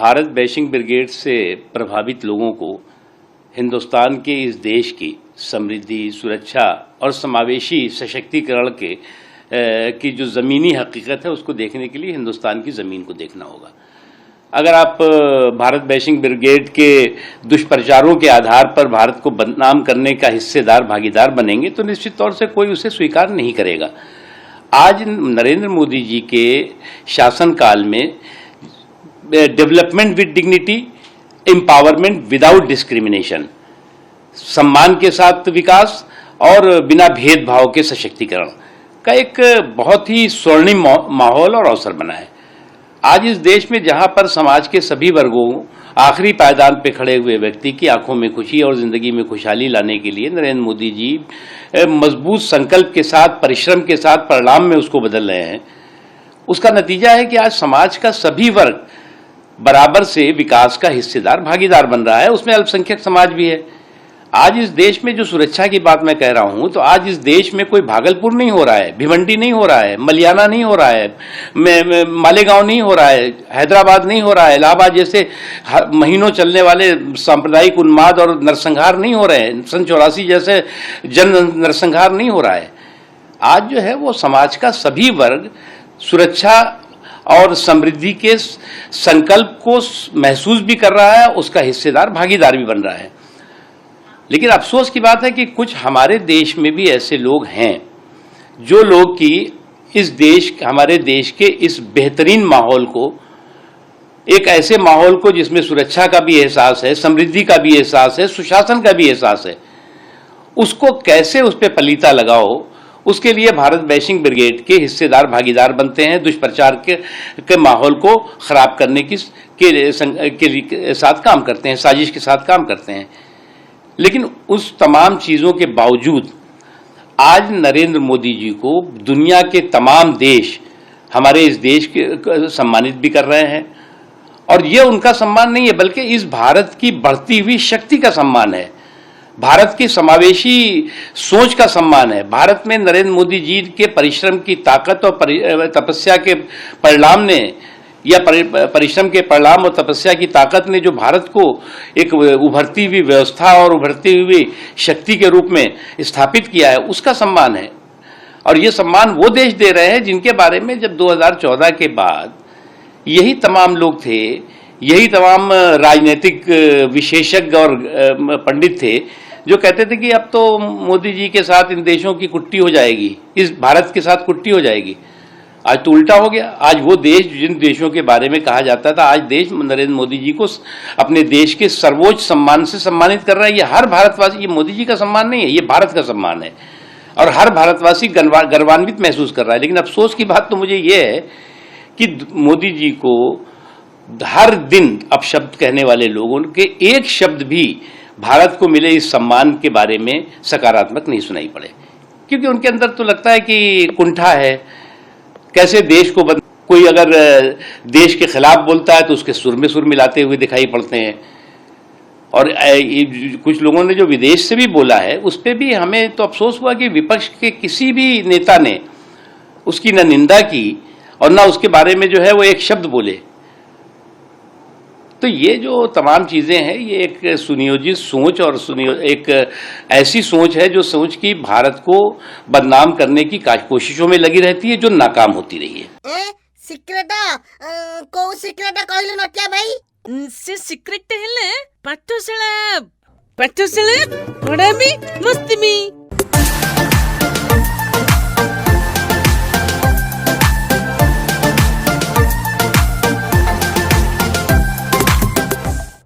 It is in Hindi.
भारत बैशिंग ब्रिगेड से प्रभावित लोगों को हिंदुस्तान के इस देश की समृद्धि, सुरक्षा और समावेशी सशक्तिकरण की जो ज़मीनी हकीकत है उसको देखने के लिए हिंदुस्तान की ज़मीन को देखना होगा। अगर आप भारत बैशिंग ब्रिगेड के दुष्प्रचारों के आधार पर भारत को बदनाम करने का हिस्सेदार, भागीदार बनेंगे तो निश्चित तौर से कोई उसे स्वीकार नहीं करेगा। आज नरेंद्र मोदी जी के शासनकाल में development with dignity, empowerment without discrimination, सम्मान के साथ विकास और बिना भेदभाव के सशक्तिकरण का एक बहुत ही स्वर्णिम माहौल और अवसर बना है। आज इस देश में जहां पर समाज के सभी वर्गों, आखिरी पायदान पे खड़े हुए व्यक्ति की आंखों में खुशी और जिंदगी में खुशहाली लाने के लिए नरेंद्र मोदी जी मजबूत संकल्प के साथ, परिश्रम के साथ, परिणाम में उसको बदल रहे हैं, उसका नतीजा है कि आज समाज का सभी वर्ग बराबर से विकास का हिस्सेदार, भागीदार बन रहा है। उसमें अल्पसंख्यक समाज भी है। आज इस देश में जो सुरक्षा की बात मैं कह रहा हूं, तो आज इस देश में कोई भागलपुर नहीं हो रहा है, भिवंडी नहीं हो रहा है, मलियाना नहीं हो रहा है, मालेगांव नहीं हो रहा है, हैदराबाद नहीं हो रहा है, इलाहाबाद जैसे महीनों चलने वाले सांप्रदायिक उन्माद और नरसंहार नहीं हो रहे हैं, सन 84 जैसे जन नरसंहार नहीं हो रहा है। आज जो है वो समाज का सभी वर्ग सुरक्षा और समृद्धि के संकल्प को महसूस भी कर रहा है, उसका हिस्सेदार, भागीदार भी बन रहा है। लेकिन अफसोस की बात है कि कुछ हमारे देश में भी ऐसे लोग हैं जो लोग कि हमारे देश के इस बेहतरीन माहौल को, एक ऐसे माहौल को जिसमें सुरक्षा का भी एहसास है, समृद्धि का भी एहसास है, सुशासन का भी एहसास है, उसको कैसे उस पर पलीता लगाओ, उसके लिए भारत बैशिंग ब्रिगेड के हिस्सेदार, भागीदार बनते हैं, दुष्प्रचार के माहौल को खराब करने के साथ काम करते हैं, साजिश के साथ काम करते हैं। लेकिन उस तमाम चीज़ों के बावजूद आज नरेंद्र मोदी जी को दुनिया के तमाम देश हमारे इस देश के सम्मानित भी कर रहे हैं। और ये उनका सम्मान नहीं है, बल्कि इस भारत की बढ़ती हुई शक्ति का सम्मान है, भारत की समावेशी सोच का सम्मान है। भारत में नरेंद्र मोदी जी के परिश्रम की ताकत और तपस्या के परिणाम ने, या परिश्रम के परिणाम और तपस्या की ताकत ने जो भारत को एक उभरती हुई व्यवस्था और उभरती हुई शक्ति के रूप में स्थापित किया है, उसका सम्मान है। और ये सम्मान वो देश दे रहे हैं जिनके बारे में जब 2014 के बाद यही तमाम लोग थे, यही तमाम राजनीतिक विशेषज्ञ और पंडित थे जो कहते थे कि अब तो मोदी जी के साथ इन देशों की कुट्टी हो जाएगी, इस भारत के साथ कुट्टी हो जाएगी। आज तो उल्टा हो गया। आज वो देश जिन देशों के बारे में कहा जाता था, आज देश नरेंद्र मोदी जी को अपने देश के सर्वोच्च सम्मान से सम्मानित कर रहा है। ये हर भारतवासी, ये मोदी जी का सम्मान नहीं है, ये भारत का सम्मान है और हर भारतवासी गर्वान्वित महसूस कर रहा है। लेकिन अफसोस की बात तो मुझे ये है कि मोदी जी को हर दिन अपशब्द कहने वाले लोगों के एक शब्द भी भारत को मिले इस सम्मान के बारे में सकारात्मक नहीं सुनाई पड़े, क्योंकि उनके अंदर तो लगता है कि कुंठा है। कैसे देश को कोई अगर देश के खिलाफ बोलता है तो उसके सुर में सुर मिलाते हुए दिखाई पड़ते हैं। और कुछ लोगों ने जो विदेश से भी बोला है उस पर भी हमें तो अफसोस हुआ कि विपक्ष के किसी भी नेता ने उसकी न निंदा की और न उसके बारे में जो है वो एक शब्द बोले। तो ये जो तमाम चीज़ें हैं, ये एक सुनियोजित सोच और एक ऐसी सोच है जो सोच की भारत को बदनाम करने की कोशिशों में लगी रहती है, जो नाकाम होती रही है। सिक्रेट हेले पाठशाला पढ़ाबी मस्ती